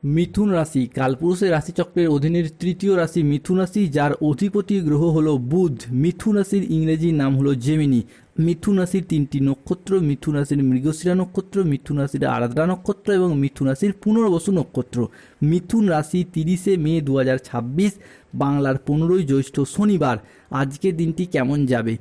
মিথুন রাশি কালপুরুষের রাশিচক্রের অধীনের তৃতীয় রাশি মিথুন রাশি, যার অধিপতি গ্রহ হলো বুধ। মিথুন রাশির ইংরেজি নাম হলো জেমিনি। মিথুন রাশির তিনটি নক্ষত্র: মিথুন রাশির মৃগশিরা নক্ষত্র, মিথুন রাশির আরাদ্রা নক্ষত্র এবং মিথুন রাশির পুনর্বসু নক্ষত্র। মিথুন রাশি 30শে মে 2026, বাংলার 15ই জ্যৈষ্ঠ, শনিবার। আজকের দিনটি কেমন যাবে?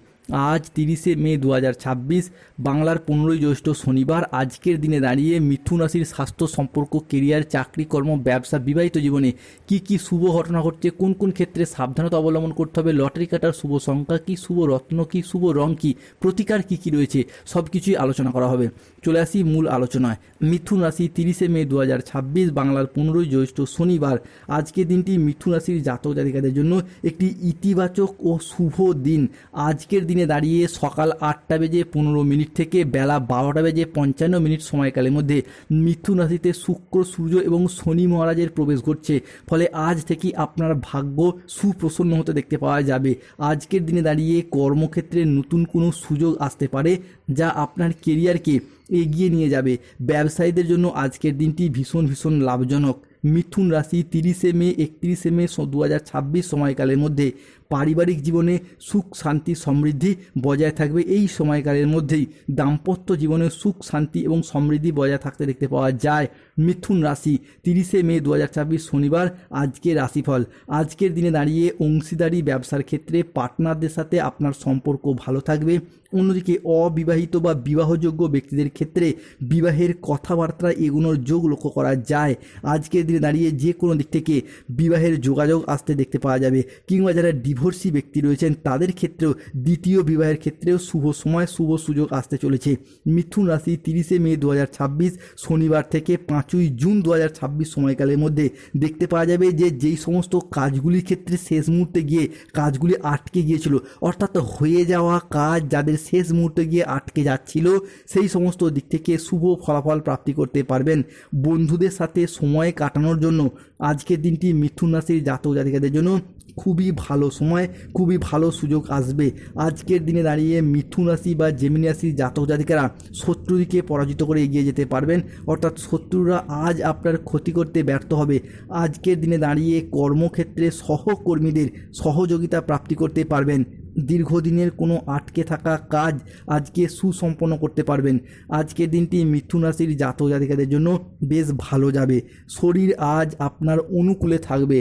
আজ 30শে মে 2026, বাংলার 15ই জ্যৈষ্ঠ, শনিবার। আজকের দিনে দাঁড়িয়ে মিথুন রাশির স্বাস্থ্য, সম্পর্ক, কেরিয়ার, চাকরি, কর্ম, ব্যবসা, বিবাহিত জীবনে কি কি শুভ ঘটনা ঘটছে, কোন কোন ক্ষেত্রে সাবধানতা অবলম্বন করতে হবে, লটারি কাটার শুভ সংখ্যা কি, শুভ রত্ন কি, শুভ রং কি, প্রতিকার কি কি রয়েছে, সব কিছুই আলোচনা করা হবে। চলে আসি মূল আলোচনায়। মিথুন রাশি 30শে মে 2026, বাংলার 15ই জ্যৈষ্ঠ, শনিবার। আজকের দিনটি মিথুন রাশির জাতক জাতিকাদের জন্য একটি ইতিবাচক ও শুভ দিন। আজকের দিনে দাঁড়িয়ে সকাল 8:15 থেকে বেলা 12:55 সময়কালের মধ্যে মিথুন রাশিতে শুক্র, সূর্য এবং শনি মহারাজের প্রবেশ ঘটছে। ফলে আজ থেকেই আপনার ভাগ্য সুপ্রসন্ন হতে দেখতে পাওয়া যাবে। আজকের দিনে দাঁড়িয়ে কর্মক্ষেত্রে নতুন কোনো সুযোগ আসতে পারে, যা আপনার কেরিয়ারকে এগিয়ে নিয়ে যাবে। ব্যবসায়ীদের জন্য আজকের দিনটি ভীষণ ভীষণ লাভজনক। মিথুন রাশি 30শে মে 31শে মে 2026 সময়কালের মধ্যে পারিবারিক জীবনে সুখ, শান্তি, সমৃদ্ধি বজায় থাকবে। এই সময়কালের মধ্যেই দাম্পত্য জীবনে সুখ, শান্তি এবং সমৃদ্ধি বজায় থাকতে দেখতে পাওয়া যায়। মিথুন রাশি 30শে মে 2026, শনিবার। আজকের রাশিফল। আজকের দিনে দাঁড়িয়ে অংশীদারি ব্যবসার ক্ষেত্রে পার্টনারদের সাথে আপনার সম্পর্ক ভালো থাকবে। অন্যদিকে অবিবাহিত বা বিবাহযোগ্য ব্যক্তিদের ক্ষেত্রে বিবাহের কথাবার্তা এগোনোর যোগ লক্ষ্য করা যায়। আজকের দিনে দাঁড়িয়ে যে কোনো দিক থেকে বিবাহের যোগাযোগ আসতে দেখতে পাওয়া যাবে। কিংবা যারা ডিভোর্সি ব্যক্তি রয়েছেন তাদের ক্ষেত্রেও দ্বিতীয় বিবাহের ক্ষেত্রেও শুভ সময়, শুভ সুযোগ আসতে চলেছে। মিথুন রাশি 30শে মে 2026, শনিবার থেকে 5ই জুন 2026 সময়কালের মধ্যে দেখতে পাওয়া যাবে যে যেই সমস্ত কাজগুলির ক্ষেত্রে শেষ মুহূর্তে গিয়ে কাজগুলি আটকে গিয়েছিল, অর্থাৎ হয়ে যাওয়া কাজ যাদের শেষ মুহূর্তে গিয়ে আটকে যাচ্ছিল, সেই সমস্ত দিক থেকে শুভ ফলাফল প্রাপ্তি করতে পারবেন। বন্ধুদের সাথে সময় কাটানোর জন্য আজকের দিনটি মিথুন রাশির জাতক জাতিকাদের জন্য খুবই ভালো সময়, খুবই ভালো সুযোগ আসবে। আজকের দিনে দাঁড়িয়ে মিথুন রাশি বা জেমিনি রাশির জাতক জাতিকারা শত্রুদিকে পরাজিত করে এগিয়ে যেতে পারবেন, অর্থাৎ শত্রুরা আজ আপনার ক্ষতি করতে ব্যর্থ হবে। আজকের দিনে দাঁড়িয়ে কর্মক্ষেত্রে সহকর্মীদের সহযোগিতা প্রাপ্তি করতে পারবেন। দীর্ঘদিনের কোনো আটকে থাকা কাজ আজকে সুসম্পন্ন করতে পারবেন। আজকের দিনটি মিথুন রাশির জাতক জাতিকাদের জন্য বেশ ভালো যাবে। শরীর আজ আপনার অনুকূলে থাকবে।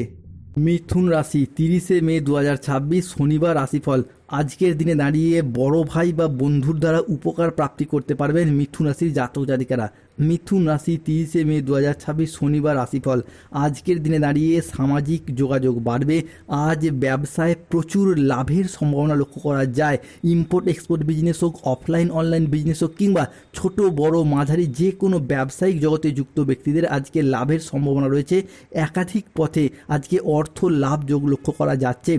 মিথুন রাশি 30শে মে 2026, শনিবার রাশিফল। আজকের দিনে দাঁড়িয়ে বড় ভাই বা বন্ধুর দ্বারা উপকার প্রাপ্তি করতে পারবেন মিথুন রাশির জাতক জাতিকারা। মিথুন রাশি 30শে মে 2026, শনিবার রাশিফল। আজকের দিনে দাঁড়িয়ে সামাজিক যোগাযোগ বাড়বে। আজ ব্যবসায় প্রচুর লাভের সম্ভাবনা লক্ষ্য করা যায়। ইম্পোর্ট এক্সপোর্ট বিজনেস হোক, অফলাইন অনলাইন বিজনেস হোক, কিংবা ছোট বড় মাঝারি যে কোনো ব্যবসায়িক জগতে যুক্ত ব্যক্তিদের আজকে লাভের সম্ভাবনা রয়েছে। একাধিক পথে আজকে অর্থ লাভ যোগ লক্ষ্য করা যাচ্ছে।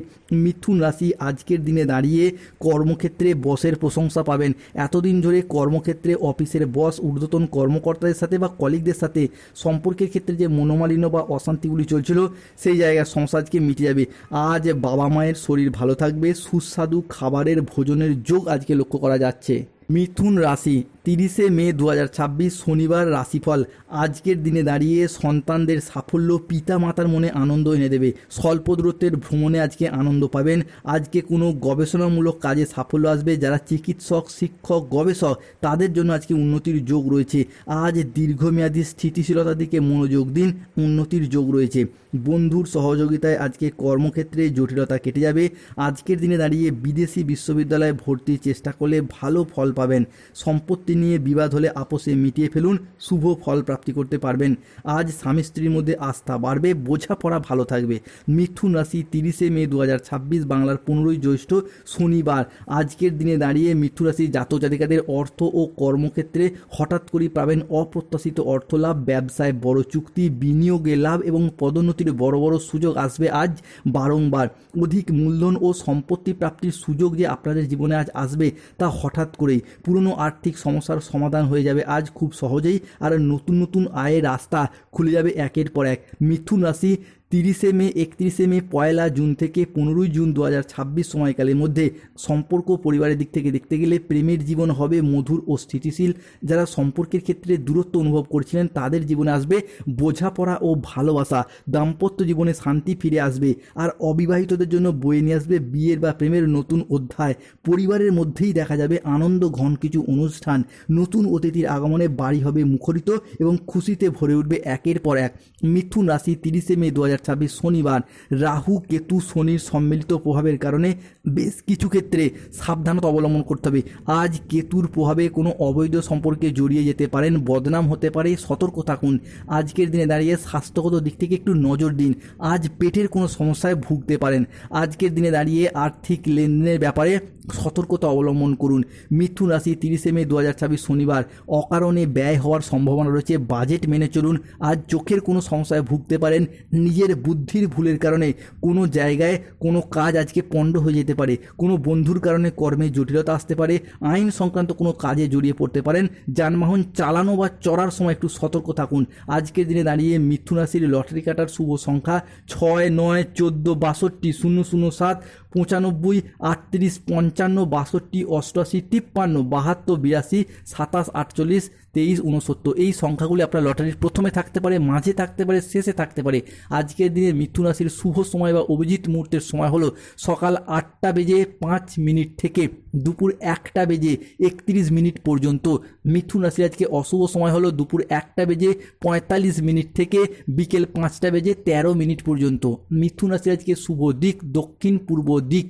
মিথুন রাশি আজকের দিনে দাঁড়িয়ে কর্মক্ষেত্রে বসের প্রশংসা পাবেন। এতদিন ধরে কর্মক্ষেত্রে অফিসের বস, ঊর্ধ্বতন কর্মকর্তাদের সাথে বা কলিগদের সাথে সম্পর্কের ক্ষেত্রে যে মনোমালিন্য বা অশান্তিগুলি চলছিল, সেই জায়গার সমস্যা আজকে মিটে যাবে। আজ বাবা মায়ের শরীর ভালো থাকবে। সুস্বাদু খাবারের ভোজনের যোগ আজকে লক্ষ্য করা যাচ্ছে। মিথুন রাশি 30শে মে 2026, শনিবার রাশিফল। আজকের দিনে দাঁড়িয়ে সন্তানদের সাফল্য পিতা মাতার মনে আনন্দ এনে দেবে। স্বল্প দূরত্বের ভ্রমণে আজকে আনন্দ পাবেন। আজকে কোনো গবেষণামূলক কাজে সাফল্য আসবে। যারা চিকিৎসক, শিক্ষক, গবেষক তাদের জন্য আজকে উন্নতির যোগ রয়েছে। আজ দীর্ঘমেয়াদী স্থিতিশীলতার দিকে মনোযোগ দিন, উন্নতির যোগ রয়েছে। বন্ধুর সহযোগিতায় আজকে কর্মক্ষেত্রে জটিলতা কেটে যাবে। আজকের দিনে দাঁড়িয়ে বিদেশি বিশ্ববিদ্যালয়ে ভর্তির চেষ্টা করলে ভালো ফল পাবেন। সম্পত্তি নিয়ে বিবাদ হলে আপোষে মিটিয়ে ফেলুন, শুভ ফল প্রাপ্তি করতে পারবেন। আজ স্বামী স্ত্রীর মধ্যে আস্থা বাড়বে, বোঝাপড়া ভালো থাকবে। মিথুন রাশি 30শে মে 2026, বাংলার 15ই জ্যৈষ্ঠ, শনিবার। আজকের দিনে দাঁড়িয়ে মিথুন রাশির জাতক জাতিকাদের অর্থ ও কর্মক্ষেত্রে হঠাৎ করেই পাবেন অপ্রত্যাশিত অর্থ লাভ। ব্যবসায় বড় চুক্তি, বিনিয়োগে লাভ এবং পদোন্নতির বড় বড় সুযোগ আসবে আজ বারংবার। অধিক মূলধন ও সম্পত্তি প্রাপ্তির সুযোগ যে আপনাদের জীবনে আজ আসবে, তা হঠাৎ করেই পুরনো আর্থিক সমস্যার সমাধান হয়ে যাবে আজ খুব সহজেই। আর নতুন নতুন আয়ের রাস্তা খুলে যাবে একের পর এক। মিথুন রাশি 30 মে 31 মে 1 জুন থেকে 15 জুন 2026 সময়কালের মধ্যে সম্পর্ক পরিবারের দিক থেকে দেখতে গেলে প্রেমের জীবন হবে মধুর ও স্থিতিশীল। যারা সম্পর্কের ক্ষেত্রে দূরত্ব অনুভব করছিলেন তাদের জীবনে আসবে বোঝাপড়া ও ভালোবাসা। দাম্পত্য জীবনে শান্তি ফিরে আসবে। আর অবিবাহিতদের জন্য বয়ে নিয়ে আসবে বিয়ের বা প্রেমের নতুন অধ্যায়। পরিবারের মধ্যেই দেখা যাবে আনন্দ ঘন কিছু অনুষ্ঠান। নতুন অতিথির আগমনে বাড়ি হবে মুখরিত এবং খুশিতে ভরে উঠবে একের পর এক। মিথুন রাশি 30 মে 2026 শনিবার। রাহু কেতু শনির সম্মিলিত প্রভাবের কারণে বেশ কিছু ক্ষেত্রে সাবধানতা অবলম্বন করতে হবে। আজ কেতুর প্রভাবে কোনো অবৈধ সম্পর্কে জড়িয়ে যেতে পারেন, বদনাম হতে পারে, সতর্ক থাকুন। আজকের দিনে দাঁড়িয়ে স্বাস্থ্যগত দিক থেকে একটু নজর দিন। আজ পেটের কোনো সমস্যায় ভুগতে পারেন। আজকের দিনে দাঁড়িয়ে আর্থিক লেনদেনের ব্যাপারে সতর্কতা অবলম্বন করুন। মিথুন রাশি 30 মে 2026 শনিবার। অকারণে ব্যয় হওয়ার সম্ভাবনা রয়েছে, বাজেট মেনে চলুন। আজ চোখের কোনো সমস্যায় ভুগতে পারেন। নিজের বুদ্ধির ভুলের কারণে কোনো জায়গায় কোনো কাজ আজকে পণ্ড হয়ে যেতে পারে। কোনো বন্ধুর কারণে কর্মে জটিলতা আসতে পারে। আইন সংক্রান্ত কোনো কাজে জড়িয়ে পড়তে পারেন। যানবাহন চালানো বা চড়ার সময় একটু সতর্ক থাকুন। আজকের দিনে দাঁড়িয়ে মিথুন রাশির লটারি কাটার শুভ সংখ্যা 6, 9, 14, 62, 007, 95, 38, 55, 62, 88, 53, 72, 82, 27, 48, 23, 69। এই সংখ্যাগুলি আপনার লটারির প্রথমে থাকতে পারে, মাঝে থাকতে পারে, শেষে থাকতে পারে। আজকের দিনে মিথুন রাশির শুভ সময় বা অভিজিৎ মুহূর্তের সময় হলো সকাল 8টা বেজে 5 মিনিট থেকে দুপুর 1টা বেজে 31 মিনিট পর্যন্ত। মিথুন রাশির আজকে অশুভ সময় হলো দুপুর 1টা বেজে 45 মিনিট থেকে বিকেল 5টা বেজে 13 মিনিট পর্যন্ত। মিথুন রাশির আজকে শুভ দিক দক্ষিণ পূর্ব দিক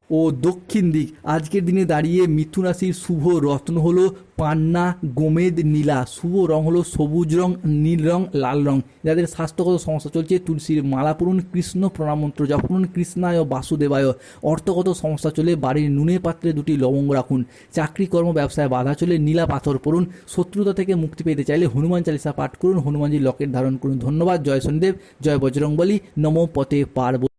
ও দক্ষিণ দিক। আজকের দিনে দাঁড়িয়ে মিথুন রাশির শুভ রত্ন হলো পান্না, গোমেদ, নীলা। শুভ রং হলো সবুজ রং, নীল রং, লাল রং। যাদের স্বাস্থ্যগত সমস্যা চলছে তুলসীর মালা পড়ুন, কৃষ্ণ প্রণাম মন্ত্র জপ করুন, কৃষ্ণায় বাসুদেবায়। অর্থগত সমস্যা চলে বাড়ির নুনের পাত্রে 2টি লবঙ্গ রাখুন। চাকরি কর্ম ব্যবসায় বাধা চলে নীলা পাথর পড়ুন। শত্রুতা থেকে মুক্তি পেতে চাইলে হনুমান চালিসা পাঠ করুন, হনুমানজির লকেট ধারণ করুন। ধন্যবাদ। জয় শনিদেব, জয় বজরংবলী, নমো পতে পার্বতী।